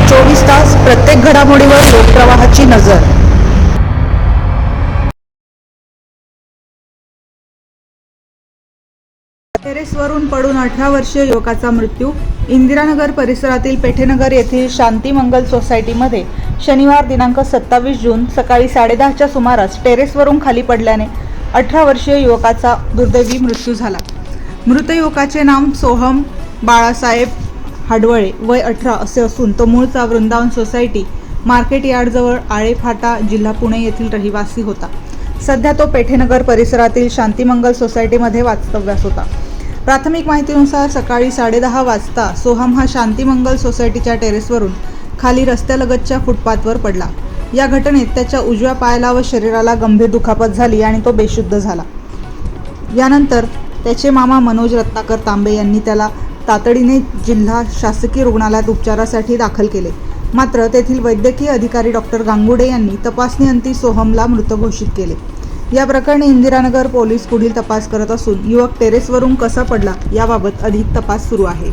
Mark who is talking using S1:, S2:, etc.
S1: 24 तास प्रत्येक घडामोडीवर लोकप्रवाहाची नजर। टेरेसवरून पडून 18 वर्षीय युवकाचा मृत्यू। इंदिरानगर परिसरातील पेठेनगर येथील शांती मंगल सोसायटीमध्ये शनिवार दिनांक 27 जून सकाळी 10:30च्या सुमारास टेरेसवरून खाली पडल्याने 18 वर्षीय युवकाचा दुर्दैवी मृत्यू झाला। मृत युवकाचे नाम सोहम बाळासाहेब हाडवळे वय 18 असे असून तो मूळचा वृंदावन सोसायटी मार्केट यार्डजवळ आळेफाटा जिल्हा पुणे येथील रहिवासी होता। सध्या तो पेठेनगर परिसरातील शांतीमंगल सोसायटीमध्ये वास्तव्यास होता। प्राथमिक माहितीनुसार सकाळी 10:30 वाजता सोहम हा शांतीमंगल सोसायटीच्या टेरेसवरून खाली रस्त्यालगतच्या फुटपाथवर पडला। या घटनेत त्याच्या उजव्या पायाला व शरीराला गंभीर दुखापत झाली आणि तो बेशुद्ध झाला। यानंतर त्याचे मामा मनोज रत्नाकर तांबे यांनी त्याला तातडीने जिल्हा शासकीय रुग्णालयात उपचारासाठी दाखल केले। मात्र तेथील वैद्यकीय अधिकारी डॉक्टर गांगुडे यांनी तपासणीअंती सोहमला मृत घोषित केले। या प्रकरणी इंदिरानगर पोलीस पुढील तपास करत असून युवक टेरेसवरून कसा पडला याबाबत अधिक तपास सुरू आहे।